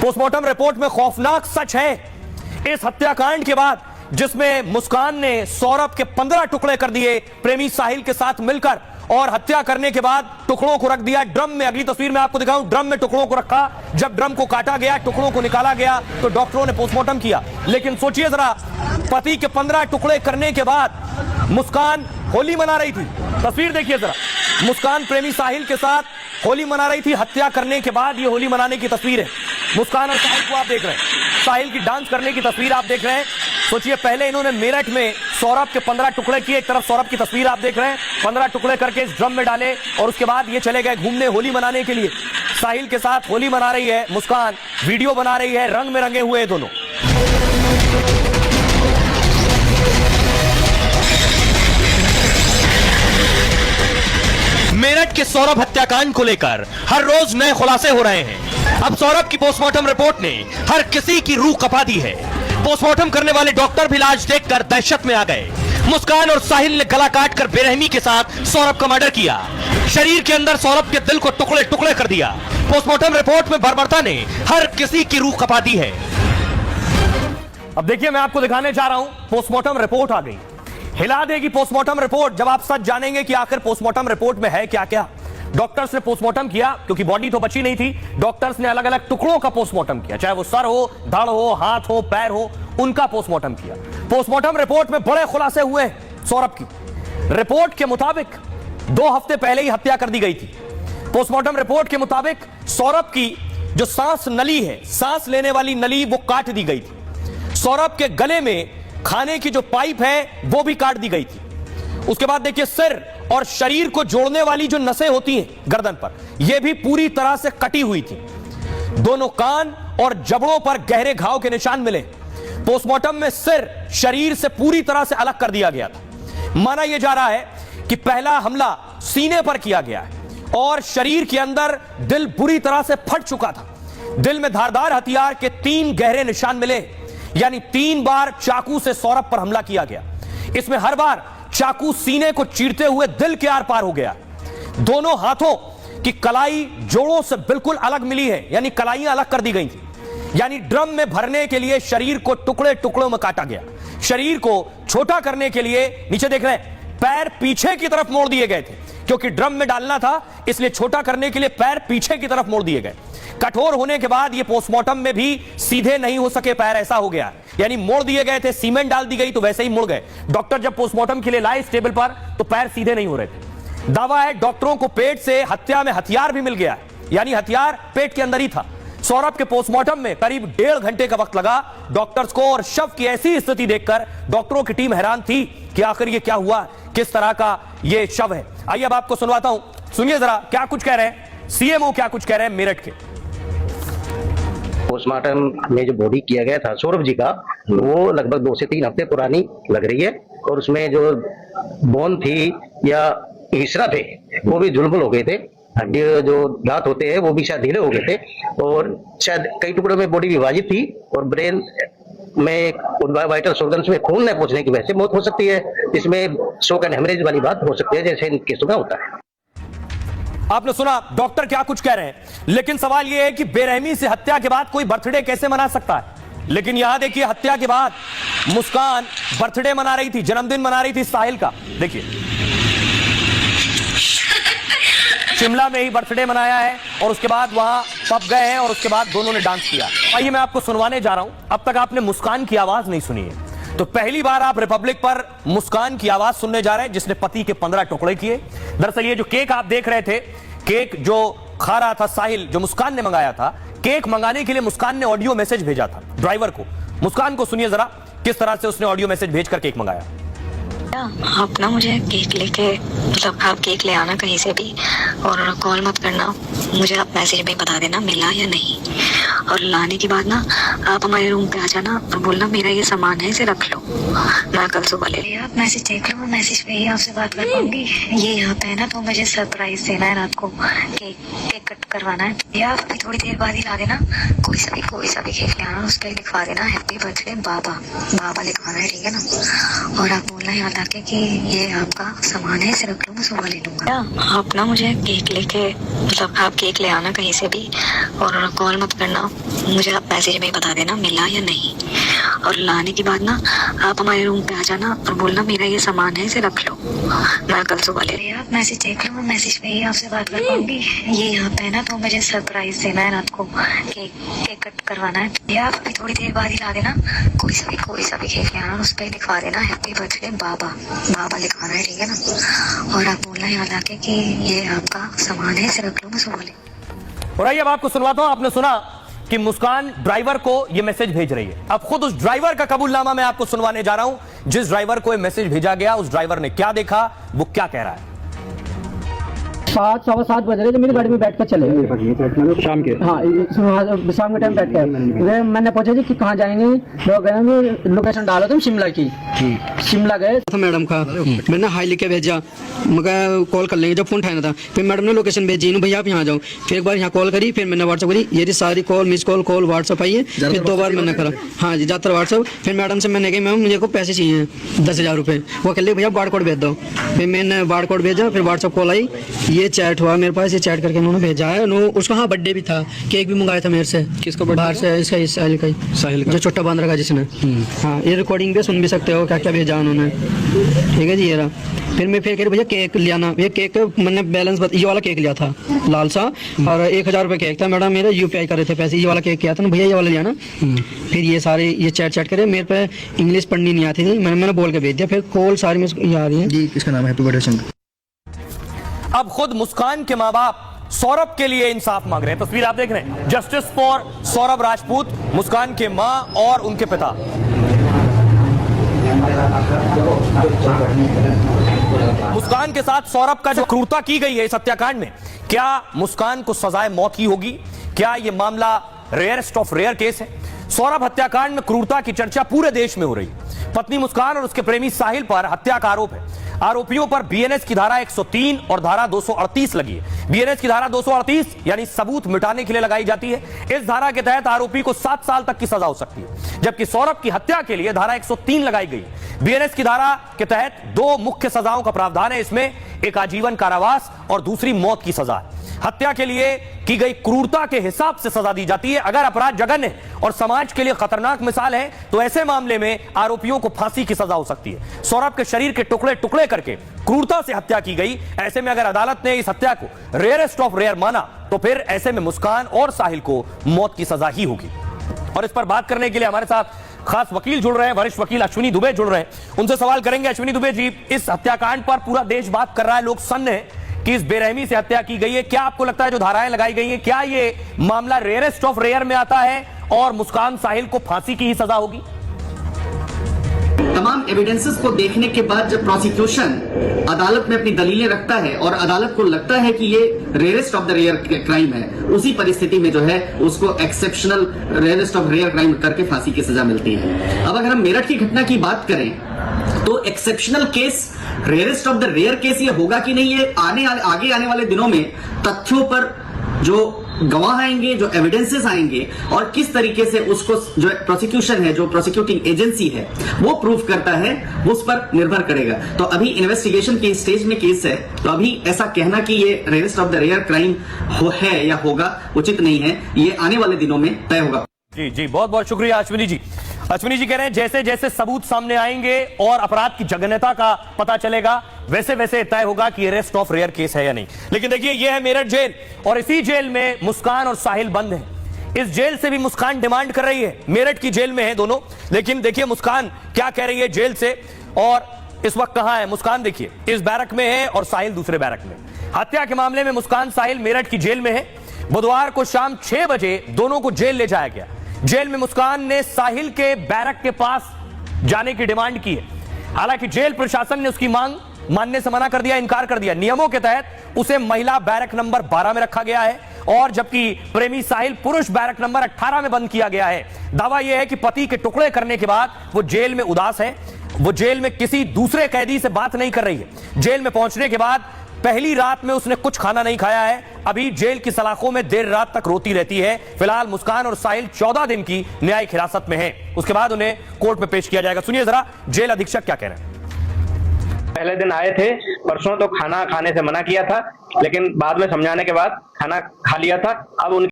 Postmortem report में खौफनाक सच है इस हत्याकांड के बाद, जिसमें मुस्कान ने सौरभ के 15 टुकड़े कर दिए प्रेमी साहिल के साथ मिलकर, और हत्या करने के बाद टुकड़ों को रख दिया ड्रम में। अगली तस्वीर में आपको दिखाऊं, ड्रम में टुकड़ों को रखा। जब ड्रम को काटा गया, टुकड़ों को निकाला गया, तो डॉक्टरों ने पोस्टमार्टम किया। लेकिन सोचिए जरा, पति के 15 टुकड़े करने के बाद मुस्कान होली मना रही थी। तस्वीर देखिए जरा, मुस्कान प्रेमी साहिल के साथ होली मना रही थी। हत्या करने के बाद ये होली मनाने की तस्वीर है। मुस्कान और साहिल को आप देख रहे हैं, साहिल की डांस करने की तस्वीर आप देख रहे हैं। सोचिए, पहले इन्होंने मेरठ में सौरभ के 15 टुकड़े किए। एक तरफ सौरभ की तस्वीर आप देख रहे हैं, 15 टुकड़े करके इस ड्रम में डाले, और उसके बाद ये चले गए घूमने होली मनाने के लिए। साहिल के साथ होली मना रही है मुस्कान, वीडियो बना रही है, रंग में रंगे हुए दोनों। मेरठ के सौरभ हत्याकांड को लेकर हर रोज नए खुलासे हो रहे हैं। अब सौरभ की पोस्टमार्टम रिपोर्ट ने हर किसी की रूह कपा दी है। पोस्टमार्टम करने वाले डॉक्टर भी इलाज देखकर दहशत में आ गए। मुस्कान और साहिल ने गला काटकर बेरहमी के साथ सौरभ का मर्डर किया। शरीर के अंदर सौरभ के दिल को टुकड़े टुकड़े कर दिया। पोस्टमार्टम रिपोर्ट में बर्बरता ने हर किसी की रूह कपा दी है। अब देखिए, मैं आपको दिखाने जा रहा हूं, पोस्टमार्टम रिपोर्ट आ गई, हिला देगी पोस्टमार्टम रिपोर्ट। जब आप सच जानेंगे कि आखिर पोस्टमार्टम रिपोर्ट में है क्या क्या। डॉक्टर्स ने पोस्टमार्टम किया, क्योंकि बॉडी तो बची नहीं थी। डॉक्टर्स ने अलग अलग टुकड़ों का पोस्टमार्टम किया, चाहे वो सर हो, धड़ हो, हाथ हो, पैर हो, उनका पोस्टमार्टम किया। पोस्टमार्टम रिपोर्ट में बड़े खुलासे हुए सौरभ की। रिपोर्ट के मुताबिक 2 हफ्ते पहले ही हत्या कर दी गई थी। पोस्टमार्टम रिपोर्ट के मुताबिक सौरभ की जो सांस नली है, सांस लेने वाली नली, वो काट दी गई थी। सौरभ के गले में खाने की जो पाइप है वो भी काट दी गई थी। उसके बाद देखिए, सिर और शरीर को जोड़ने वाली जो नसें होती हैं गर्दन पर, यह भी पूरी तरह से कटी हुई थी। दोनों कान और जबड़ों पर गहरे घाव के निशान मिले। पोस्टमार्टम में सिर शरीर से पूरी तरह से अलग कर दिया गया था। माना यह जा रहा है कि पहला हमला सीने पर किया गया है, और शरीर के अंदर दिल बुरी तरह से फट चुका था। दिल में धारदार हथियार के 3 गहरे निशान मिले, यानी 3 बार चाकू से सौरभ पर हमला किया गया। इसमें हर बार चाकू सीने को चीरते हुए दिल के आर पार हो गया। दोनों हाथों की कलाई जोड़ों से बिल्कुल अलग मिली है, यानी कलाइयां अलग कर दी गई थी। यानी ड्रम में भरने के लिए शरीर को टुकड़े टुकड़ों में काटा गया। शरीर को छोटा करने के लिए, नीचे देख रहे हैं, पैर पीछे की तरफ मोड़ दिए गए थे, क्योंकि ड्रम में डालना था, इसलिए छोटा करने के लिए पैर पीछे की तरफ मोड़ दिए गए। कठोर होने के बाद ये पोस्टमार्टम में भी सीधे नहीं हो सके पैर, ऐसा हो गया। यानी मोड़ दिए गए थे, सीमेंट डाल दी गई तो वैसे ही मुड़ गए। डॉक्टर जब पोस्टमार्टम के लिए लाए इस टेबल पर, तो पैर सीधे नहीं हो रहे थे। दावा है डॉक्टरों को पेट से हत्या में हथियार भी मिल गया, यानी हथियार पेट के अंदर ही था। सौरभ के पोस्टमार्टम में करीब 1.5 घंटे का वक्त लगा डॉक्टर्स को, और शव की ऐसी स्थिति देखकर डॉक्टरों की टीम हैरान थी कि आखिर ये क्या हुआ, किस तरह का ये शव है। आइए अब आपको सुनवाता हूं, सुनिए जरा क्या कुछ कह रहे हैं सीएमओ, क्या कुछ कह रहे हैं मेरठ के। पोस्टमार्टम में जो बॉडी किया गया था सौरभ जी का, वो लगभग 2 से 3 हफ्ते पुरानी लग रही है, और उसमें जो बोन थी या हिस्सा थे वो भी जुलबुल हो गए थे। हड्डी जो दांत होते हैं वो भी शायद ढीले हो गए थे, और शायद कई टुकड़ों में बॉडी विभाजित थी, और ब्रेन में वाइटल ऑर्गन्स में खून न पहुंचने की वजह से मौत हो सकती है। इसमें शॉक एंड हेमरेज वाली बात हो सकती है, जैसे इन केसों में होता है। आपने सुना डॉक्टर क्या कुछ कह रहे हैं, लेकिन सवाल यह है कि बेरहमी से हत्या के बाद कोई बर्थडे कैसे मना सकता है। लेकिन यहां देखिए, हत्या के बाद मुस्कान बर्थडे मना रही थी, जन्मदिन मना रही थी साहिल का। देखिए, शिमला में ही बर्थडे मनाया है, और उसके बाद वहां पब गए हैं, और उसके बाद दोनों ने डांस किया। आइए मैं आपको सुनवाने जा रहा हूं, अब तक आपने मुस्कान की आवाज नहीं सुनी है, तो पहली बार आप रिपब्लिक पर मुस्कान की आवाज सुनने जा रहे हैं, जिसने पति के 15 टुकड़े किए। दरअसल ये जो केक आप देख रहे थे, केक जो खा रहा था साहिल, जो मुस्कान ने मंगाया था, केक मंगाने के लिए मुस्कान ने ऑडियो मैसेज भेजा था ड्राइवर को। मुस्कान को सुनिए जरा, किस तरह से उसने ऑडियो मैसेज भेजकर केक मंगाया। आप ना मुझे केक लेके, मतलब आप केक ले आना कहीं से भी, और कॉल मत करना, मुझे आप मैसेज में बता देना मिला या नहीं। और लाने के बाद ना आप हमारे रूम पे आ जाना और बोलना मेरा ये सामान है, इसे रख लो, मैं कल सुबह ले लिया। आप मैसेज देख लो, मैसेज पे ही आपसे बात कर पाऊंगी। ये यहाँ पे है ना, तो मुझे सरप्राइज देना है रात को, केक कट करवाना है। या आप थोड़ी देर बाद ही ला देना, कोई सा भी केक ले आना, उस पर लिखवा देना हैप्पी बर्थडे बाबा, बाबा लिखवाना है, ठीक है ना। और आप बोलना याद आके कि ये आपका सामान है, इसे रख लो, मैं सुबह ले लूंगा। आप ना मुझे केक लेके, मतलब आप केक ले आना कहीं से भी और कॉल मत करना, मुझे आप मैसेज में ही बता देना मिला या नहीं। और लाने के बाद ना आप हमारे रूम पे आ जाना और बोलना मेरा ये सामान है, इसे रख लो, मैं कल सुबह ले रही। आप मैसेज देख लो, मैसेज पे ही आपसे बात कर पाऊंगी। ये यहाँ पे है ना, तो मुझे सरप्राइज देना है रात को, केक कट करवाना है। या आप अभी थोड़ी देर बाद ही ला देना, कोई सा भी केक ले आना, उस पर लिखवा देना हैप्पी बर्थडे बाबा, बाबा लिखवाना है, ठीक है ना। और आप बोलना यहाँ लाके कि ये आपका सामान है, इसे रख लो, मैं सुबह ले। और आइए अब आपको सुनवाता हूं। आपने सुना कि मुस्कान ड्राइवर को यह मैसेज भेज रही है। अब खुद उस ड्राइवर का कबूलनामा मैं आपको सुनवाने जा रहा हूं। जिस ड्राइवर को यह मैसेज भेजा गया, उस ड्राइवर ने क्या देखा, वो क्या कह रहा है। 7:15 बज रहे थे, मेरी गाड़ी में बैठ कर चले शाम के। हाँ, शाम के टाइम बैठ कर मैंने पूछा जी कि कहाँ जाएंगे, लोग गए लोकेशन डालो तुम शिमला की। शिमला गए था मैडम का, मैंने हाई लिख के भेजा, मगर कॉल कर लेंगे, जब फोन उठाना था। फिर मैडम ने लोकेशन भेजी, भैया आप यहाँ जाओ। फिर एक बार यहाँ कॉल करी, फिर मैंने व्हाट्सअप करी, ये सारी कॉल मिस कॉल व्हाट्सअप आई है। फिर 2 बार मैंने करा, हाँ जी ज़्यादातर व्हाट्सअप। फिर मैडम से मैंने कहा मैम मुझे को पैसे चाहिए 10,000 रुपये। वो कह लिया भैया बार कोड भेज दो। फिर मैंने बार कोड भेजा, फिर व्हाट्सअप कॉल आई, ये चैट हुआ मेरे पास, ये चैट करके उन्होंने भेजा है। उसका हाँ बर्थडे भी था, केक भी मंगाया था मेरे से। किसका बाहर से? इसका साहिल का ही, साहिल का जो छोटा बांध रखा जिसने। हाँ, ये रिकॉर्डिंग पे सुन भी सकते हो क्या क्या भेजा उन्होंने, ठीक है जी। ये रहा। फिर मैं फिर कह रही भैया केक ले आना। ये केक मैंने बैलेंस ये वाला केक लिया था लाल सा, और 1,000 रुपये केक था। मैडम मेरा UPI कर रहे थे पैसे, ये वाला केक किया था ना भैया, ये वाला लिया ना। फिर ये सारे ये चैट करे, मेरे पे इंग्लिश पढ़नी नहीं आती थी, मैंने बोल के भेज दिया। फिर कॉल सारी में आ रही है जी। इसका नाम है हैप्पी बर्थडे। अब खुद मुस्कान के मां बाप सौरभ के लिए इंसाफ मांग रहे हैं। तस्वीर आप देख रहे हैं, जस्टिस फॉर सौरभ राजपूत, मुस्कान के मां और उनके पिता। मुस्कान के साथ सौरभ का जो क्रूरता की गई है इस हत्याकांड में, क्या मुस्कान को सजाए मौत ही होगी? क्या यह मामला रेयरेस्ट ऑफ रेयर केस है? सौरभ हत्याकांड में क्रूरता की चर्चा पूरे देश में हो रही है। पत्नी मुस्कान और उसके प्रेमी साहिल पर हत्या का आरोप है। आरोपियों पर BNS की धारा 103 और धारा 238 लगी है। BNS की धारा 238 यानी सबूत मिटाने के लिए लगाई जाती है। इस धारा के तहत आरोपी को 7 साल तक की सजा हो सकती है, जबकि सौरभ की हत्या के लिए धारा 103 लगाई गई। BNS की धारा के तहत 2 मुख्य सजाओं का प्रावधान है। इसमें एक आजीवन कारावास और दूसरी मौत की सजा है। हत्या के लिए की गई क्रूरता के हिसाब से सजा दी जाती है। अगर अपराध जघन्य है और समाज के लिए खतरनाक मिसाल है, तो ऐसे मामले में आरोपियों को फांसी की सजा हो सकती है। सौरभ के शरीर के टुकड़े टुकड़े करके क्रूरता से हत्या की गई। ऐसे में अगर अदालत ने इस हत्या को रेयरेस्ट ऑफ रेयर माना, तो फिर ऐसे में मुस्कान और साहिल को मौत की सजा ही होगी। और इस पर बात करने के लिए हमारे साथ खास वकील जुड़ रहे हैं, वरिष्ठ वकील अश्विनी दुबे जुड़ रहे हैं। उनसे सवाल करेंगे। अश्विनी दुबे जी, इस हत्याकांड पर पूरा देश बात कर रहा है, लोग सन्न हैं कि इस बेरहमी से हत्या की गई है। क्या आपको लगता है जो धाराएं लगाई गई हैं, क्या ये मामला रेयरेस्ट ऑफ रेयर में आता है और मुस्कान साहिल को फांसी की ही सजा होगी? तमाम एविडेंसेस को देखने के बाद जब प्रोसिक्यूशन अदालत में अपनी दलीलें रखता है और अदालत को लगता है कि ये rarest of the rare crime है, उसी परिस्थिति में जो है उसको exceptional rarest of rare crime करके फांसी की सजा मिलती है। अब अगर हम मेरठ की घटना की बात करें तो exceptional case rarest of the rare case ये होगा कि नहीं, ये आगे आने वाले दिनों में तथ्यों पर जो गवाह आएंगे, जो एविडेंसेस आएंगे और किस तरीके से उसको जो प्रोसिक्यूशन है, जो प्रोसिक्यूटिंग एजेंसी है, वो प्रूव करता है, वो उस पर निर्भर करेगा। तो अभी इन्वेस्टिगेशन की स्टेज में केस है, तो अभी ऐसा कहना कि ये rarest of the rare crime है या होगा उचित नहीं है। ये आने वाले दिनों में तय होगा। जी जी, बहुत बहुत शुक्रिया अश्विनी जी। अश्विनी जी कह रहे हैं जैसे जैसे सबूत सामने आएंगे और अपराध की जघन्यता का पता चलेगा, वैसे वैसे तय होगा कि ये रेस्ट ऑफ रेयर केस है या नहीं। लेकिन देखिए, ये है मेरठ जेल और इसी जेल में मुस्कान और साहिल बंद हैं। इस जेल से भी मुस्कान डिमांड कर रही है। मेरठ की जेल में है दोनों, लेकिन देखिए मुस्कान क्या कह रही है जेल से और इस वक्त कहां है। मुस्कान देखिए इस बैरक में है और साहिल दूसरे बैरक में। हत्या के मामले में मुस्कान साहिल मेरठ की जेल में है। बुधवार को शाम 6 बजे दोनों को जेल ले जाया गया। जेल में मुस्कान ने साहिल के बैरक के पास जाने की डिमांड की है। हालांकि जेल प्रशासन ने उसकी मांग मानने से मना कर दिया, इनकार कर दिया। नियमों के तहत उसे महिला बैरक नंबर 12 में रखा गया है और जबकि प्रेमी साहिल पुरुष बैरक नंबर 18 में बंद किया गया है। दावा यह है कि पति के टुकड़े करने के बाद वो जेल में उदास है। वो जेल में किसी दूसरे कैदी से बात नहीं कर रही है। जेल में पहुंचने के बाद पहली रात में उसने कुछ खाना नहीं खाया है। अभी जेल की सलाखों में देर रात तक रोती रहती है। फिलहाल मुस्कान और साहिल 14 दिन की न्यायिक हिरासत में हैं। उसके बाद उन्हें कोर्ट में पेश किया जाएगा। सुनिए जरा जेल अधीक्षक क्या कह रहे हैं। पहले दिन आए थे, परसों तो खाना खाने से मना किया था, लेकिन बाद में समझाने के बाद खाना खा लिया था। अब उनकी